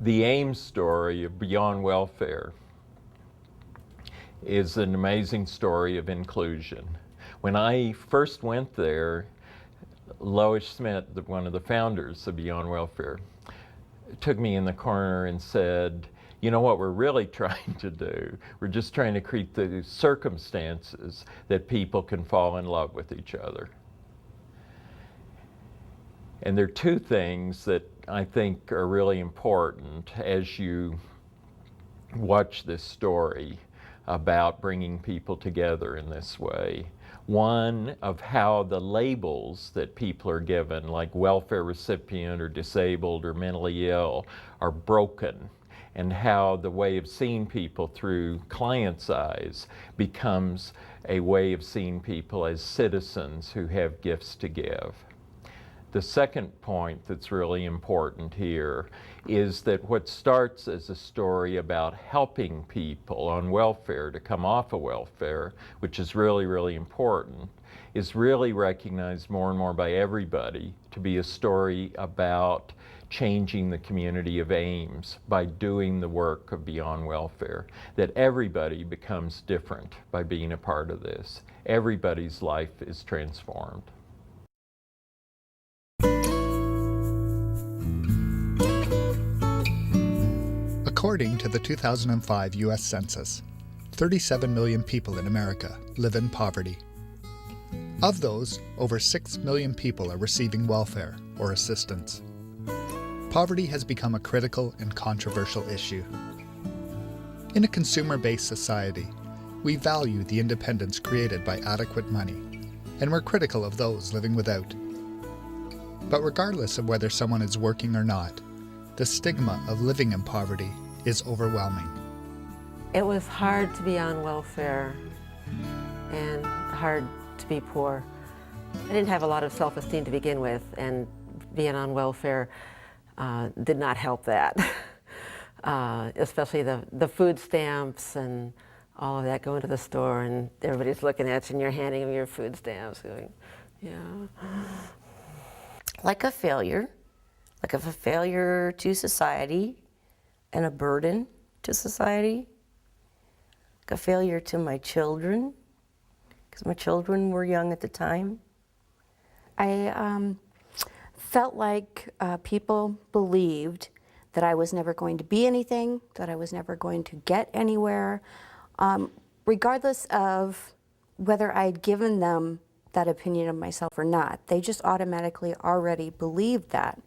The Ames story of Beyond Welfare is an amazing story of inclusion. When I first went there, Lois Schmidt, one of the founders of Beyond Welfare, took me in the corner and said, you know what we're really trying to do? We're just trying to create the circumstances that people can fall in love with each other. And there are two things that I think are really important as you watch this story about bringing people together in this way. One, of how the labels that people are given, like welfare recipient or disabled or mentally ill, are broken, and how the way of seeing people through clients' eyes becomes a way of seeing people as citizens who have gifts to give. The second point that's really important here is that what starts as a story about helping people on welfare to come off of welfare, which is really, really important, is really recognized more and more by everybody to be a story about changing the community of Ames by doing the work of Beyond Welfare. That everybody becomes different by being a part of this. Everybody's life is transformed. According to the 2005 U.S. Census, 37 million people in America live in poverty. Of those, over 6 million people are receiving welfare or assistance. Poverty has become a critical and controversial issue. In a consumer-based society, we value the independence created by adequate money, and we're critical of those living without. But regardless of whether someone is working or not, the stigma of living in poverty is overwhelming. It was hard to be on welfare and hard to be poor. I didn't have a lot of self-esteem to begin with, and being on welfare did not help that. Especially the food stamps and all of that, going to the store and everybody's looking at you and you're handing them your food stamps going, yeah. Like a failure to society and a burden to society, like a failure to my children, because my children were young at the time. I felt like people believed that I was never going to be anything, that I was never going to get anywhere, regardless of whether I'd given them that opinion of myself or not. They just automatically already believed that.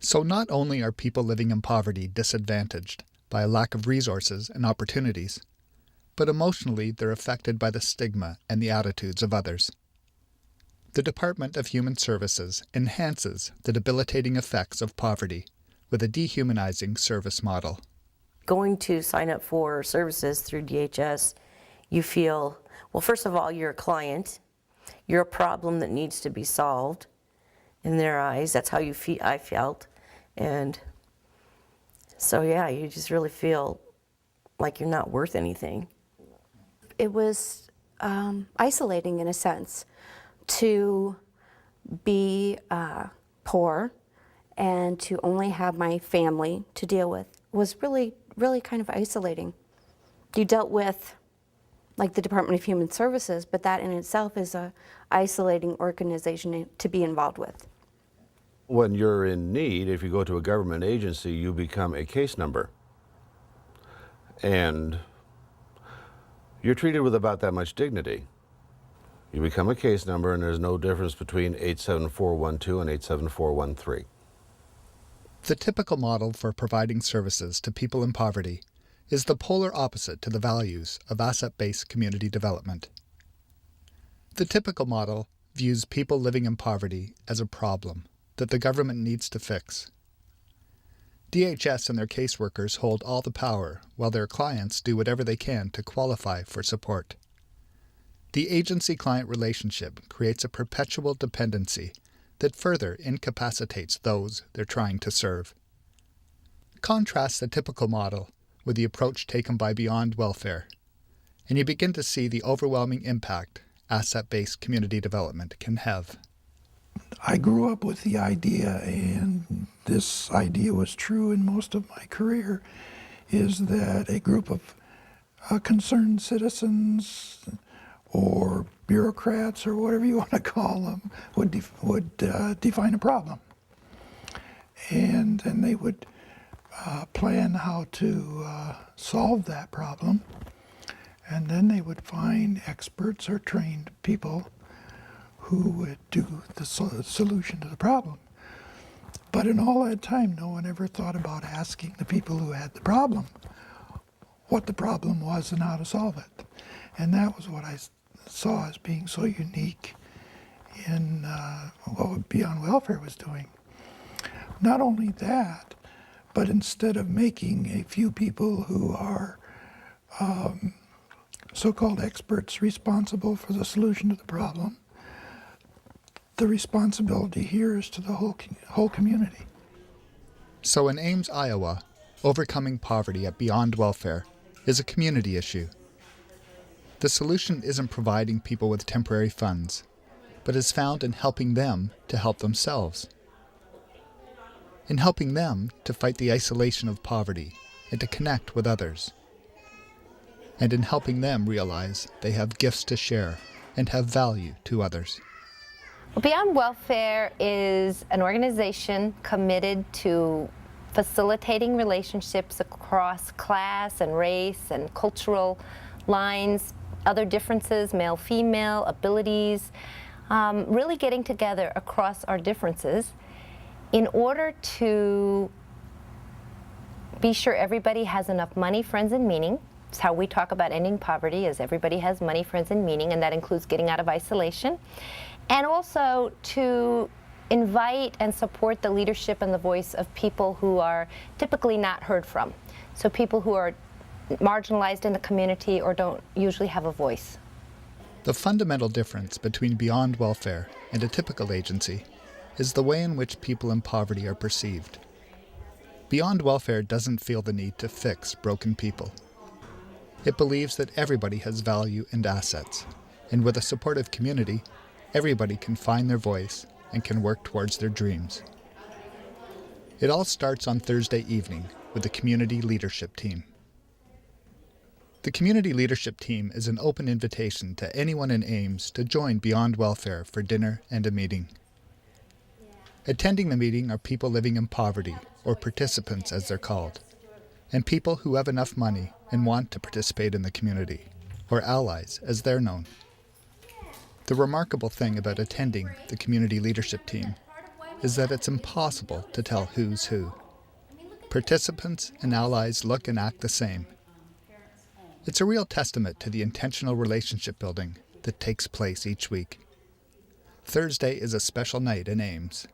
So not only are people living in poverty disadvantaged by a lack of resources and opportunities, but emotionally they're affected by the stigma and the attitudes of others. The Department of Human Services enhances the debilitating effects of poverty with a dehumanizing service model. Going to sign up for services through DHS, you feel, well, first of all, you're a client. You're a problem that needs to be solved in their eyes. That's how you feel. I felt. And so, yeah, you just really feel like you're not worth anything. It was isolating in a sense to be poor and to only have my family to deal with. Was really, really kind of isolating. You dealt with like the Department of Human Services, but that in itself is a isolating organization to be involved with. When you're in need, if you go to a government agency, you become a case number. And you're treated with about that much dignity. You become a case number, and there's no difference between 87412 and 87413. The typical model for providing services to people in poverty is the polar opposite to the values of asset-based community development. The typical model views people living in poverty as a problem that the government needs to fix. DHS and their caseworkers hold all the power while their clients do whatever they can to qualify for support. The agency-client relationship creates a perpetual dependency that further incapacitates those they're trying to serve. Contrast the typical model with the approach taken by Beyond Welfare, and you begin to see the overwhelming impact asset-based community development can have. I grew up with the idea, and this idea was true in most of my career, is that a group of concerned citizens or bureaucrats or whatever you want to call them would define a problem. And then they would plan how to solve that problem. And then they would find experts or trained people who would do the solution to the problem. But in all that time, no one ever thought about asking the people who had the problem what the problem was and how to solve it. And that was what I saw as being so unique in what Beyond Welfare was doing. Not only that, but instead of making a few people who are so-called experts responsible for the solution to the problem, the responsibility here is to the whole community. So in Ames, Iowa, overcoming poverty at Beyond Welfare is a community issue. The solution isn't providing people with temporary funds, but is found in helping them to help themselves. In helping them to fight the isolation of poverty and to connect with others. And in helping them realize they have gifts to share and have value to others. Well, Beyond Welfare is an organization committed to facilitating relationships across class and race and cultural lines, other differences, male, female, abilities, really getting together across our differences in order to be sure everybody has enough money, friends, and meaning. It's how we talk about ending poverty, is everybody has money, friends, and meaning, and that includes getting out of isolation. And also to invite and support the leadership and the voice of people who are typically not heard from. So people who are marginalized in the community or don't usually have a voice. The fundamental difference between Beyond Welfare and a typical agency is the way in which people in poverty are perceived. Beyond Welfare doesn't feel the need to fix broken people. It believes that everybody has value and assets, and with a supportive community, everybody can find their voice and can work towards their dreams. It all starts on Thursday evening with the Community Leadership Team. The Community Leadership Team is an open invitation to anyone in Ames to join Beyond Welfare for dinner and a meeting. Attending the meeting are people living in poverty, or participants as they're called, and people who have enough money and want to participate in the community, or allies as they're known. The remarkable thing about attending the Community Leadership Team is that it's impossible to tell who's who. Participants and allies look and act the same. It's a real testament to the intentional relationship building that takes place each week. Thursday is a special night in Ames.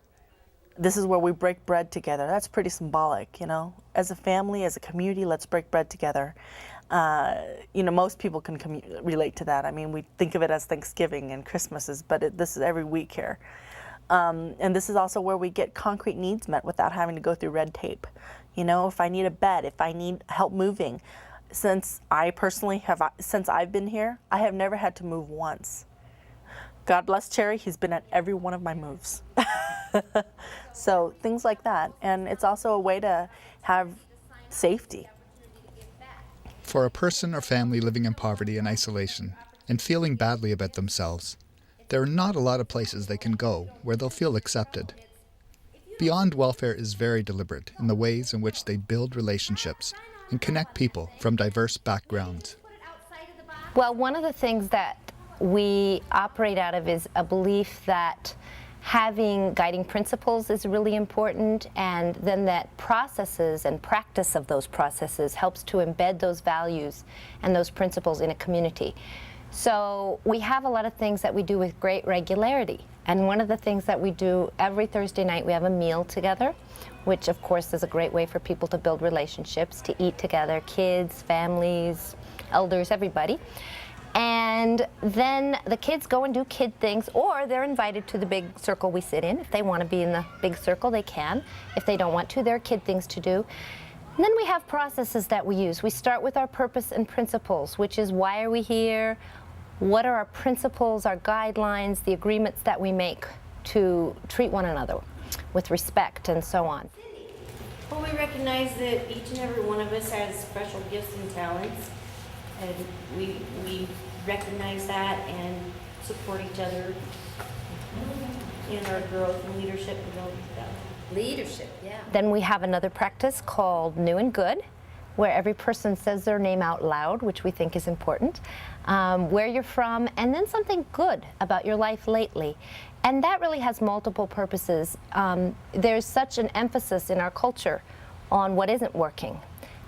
This is where we break bread together. That's pretty symbolic, you know. As a family, as a community, let's break bread together. You know, most people can relate to that. I mean, we think of it as Thanksgiving and Christmases, but this is every week here. And this is also where we get concrete needs met without having to go through red tape. You know, if I need a bed, if I need help moving. Since I personally have, since I've been here, I have never had to move once. God bless Cherry, he's been at every one of my moves. So things like that. And it's also a way to have safety. For a person or family living in poverty and isolation and feeling badly about themselves, there are not a lot of places they can go where they'll feel accepted. Beyond Welfare is very deliberate in the ways in which they build relationships and connect people from diverse backgrounds. Well, one of the things that we operate out of is a belief that having guiding principles is really important, and then that processes and practice of those processes helps to embed those values and those principles in a community. So we have a lot of things that we do with great regularity, and one of the things that we do every Thursday night, we have a meal together, which of course is a great way for people to build relationships, to eat together, kids, families, elders, everybody. And then the kids go and do kid things, or they're invited to the big circle we sit in. If they want to be in the big circle, they can. If they don't want to, there are kid things to do. And then we have processes that we use. We start with our purpose and principles, which is why are we here? What are our principles, our guidelines, the agreements that we make to treat one another with respect and so on. Well, we recognize that each and every one of us has special gifts and talents, and we recognize that and support each other in our growth and leadership development. Leadership, yeah. Then we have another practice called New and Good, where every person says their name out loud, which we think is important, where you're from, and then something good about your life lately. And that really has multiple purposes. There's such an emphasis in our culture on what isn't working,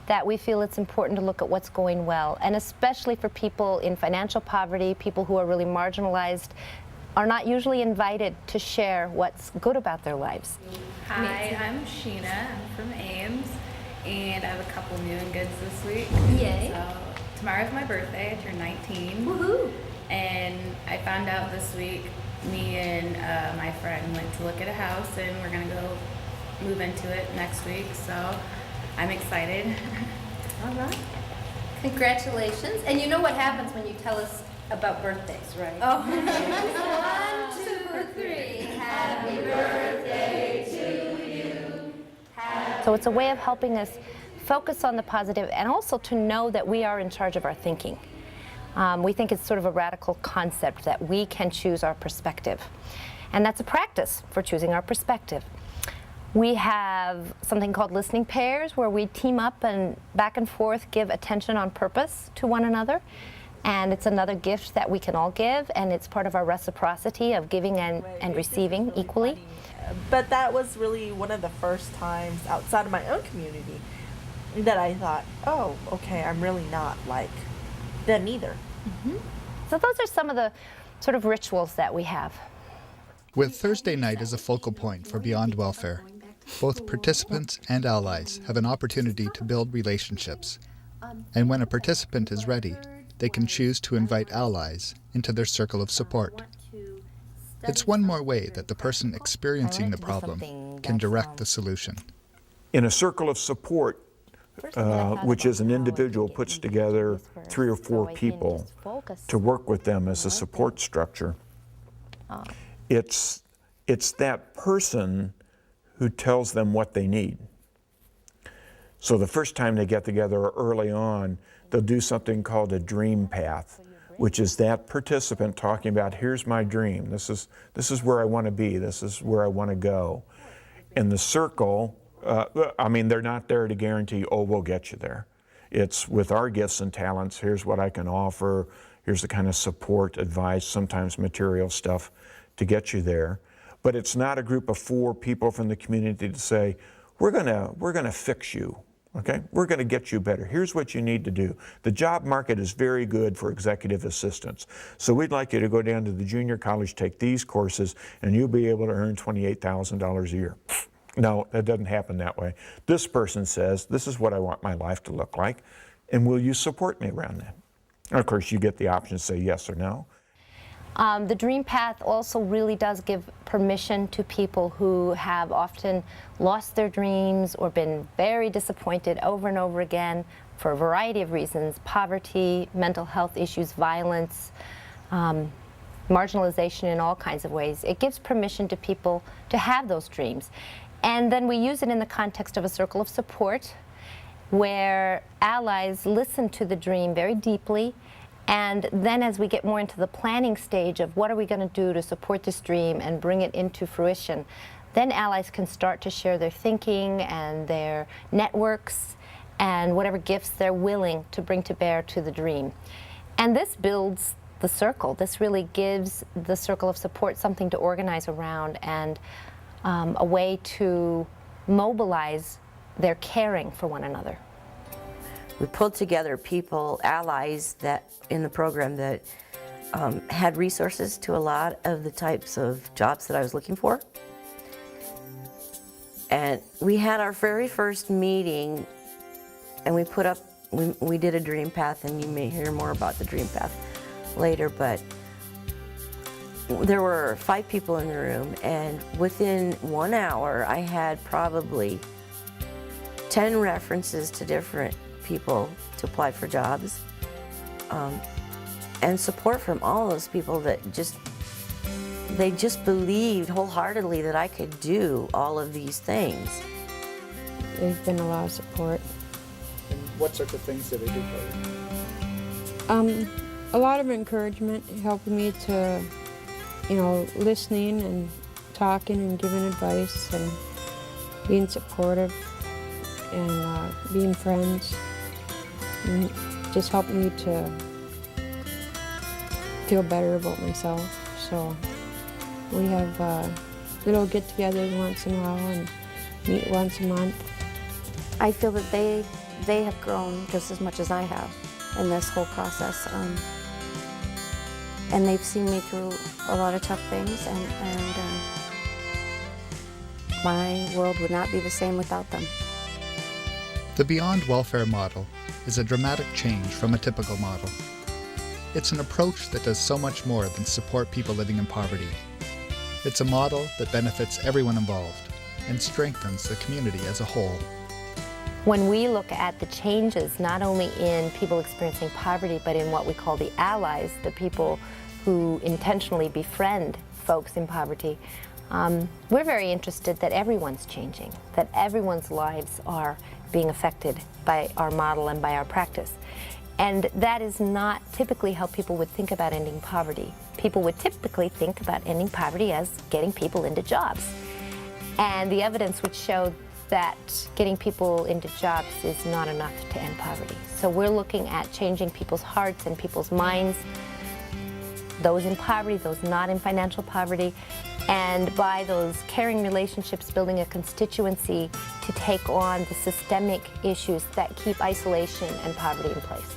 that we feel it's important to look at what's going well. And especially for people in financial poverty, people who are really marginalized, are not usually invited to share what's good about their lives. Hi, I'm Sheena. I'm from Ames, and I have a couple new and goods this week. Yay. So tomorrow's my birthday. I turn 19. Woohoo! And I found out this week, me and my friend went to look at a house, and we're gonna go move into it next week. So I'm excited. All right. Congratulations. And you know what happens when you tell us about birthdays, right? Oh. 1, 2, 3. Happy birthday to you. So it's a way of helping us focus on the positive and also to know that we are in charge of our thinking. We think it's sort of a radical concept that we can choose our perspective. And that's a practice for choosing our perspective. We have something called listening pairs, where we team up and back and forth give attention on purpose to one another. And it's another gift that we can all give, and it's part of our reciprocity of giving and receiving equally. But that was really one of the first times outside of my own community that I thought, oh, okay, I'm really not like them either. So those are some of the sort of rituals that we have. With Thursday night as a focal point for Beyond Welfare, both participants and allies have an opportunity to build relationships. And when a participant is ready, they can choose to invite allies into their circle of support. It's one more way that the person experiencing the problem can direct the solution. In a circle of support, which is an individual puts together 3 or 4 people to work with them as a support structure, it's that person who tells them what they need. So the first time they get together early on, they'll do something called a dream path, which is that participant talking about, here's my dream, this is where I want to be, this is where I want to go. And the circle, I mean, they're not there to guarantee, oh, we'll get you there. It's with our gifts and talents, here's what I can offer, here's the kind of support, advice, sometimes material stuff to get you there. But it's not a group of 4 people from the community to say, we're gonna fix you. Okay, we're going to get you better. Here's what you need to do. The job market is very good for executive assistants. So we'd like you to go down to the junior college, take these courses, and you'll be able to earn $28,000 a year. No, that doesn't happen that way. This person says, this is what I want my life to look like, and will you support me around that? And of course, you get the option to say yes or no. The Dream Path also really does give permission to people who have often lost their dreams or been very disappointed over and over again for a variety of reasons: poverty, mental health issues, violence, marginalization in all kinds of ways. It gives permission to people to have those dreams. And then we use it in the context of a circle of support where allies listen to the dream very deeply. And then as we get more into the planning stage of what are we going to do to support this dream and bring it into fruition, then allies can start to share their thinking and their networks and whatever gifts they're willing to bring to bear to the dream. And this builds the circle. This really gives the circle of support something to organize around and a way to mobilize their caring for one another. We pulled together people, allies that in the program that had resources to a lot of the types of jobs that I was looking for. And we had our very first meeting, and we did a dream path, and you may hear more about the dream path later, but there were 5 people in the room, and within 1 hour I had probably 10 references to different people to apply for jobs, and support from all those people that just they just believed wholeheartedly that I could do all of these things. There's been a lot of support. And what sorts of things do they do for you? A lot of encouragement, helping me to, listening and talking and giving advice and being supportive and being friends, and just helping me to feel better about myself. So we have little get-togethers once in a while and meet once a month. I feel that they have grown just as much as I have in this whole process. And they've seen me through a lot of tough things, and my world would not be the same without them. The Beyond Welfare model is a dramatic change from a typical model. It's an approach that does so much more than support people living in poverty. It's a model that benefits everyone involved and strengthens the community as a whole. When we look at the changes, not only in people experiencing poverty, but in what we call the allies, the people who intentionally befriend folks in poverty, we're very interested that everyone's changing, that everyone's lives are being affected by our model and by our practice. And that is not typically how people would think about ending poverty. People would typically think about ending poverty as getting people into jobs. And the evidence would show that getting people into jobs is not enough to end poverty. So we're looking at changing people's hearts and people's minds, those in poverty, those not in financial poverty, and by those caring relationships, building a constituency to take on the systemic issues that keep isolation and poverty in place.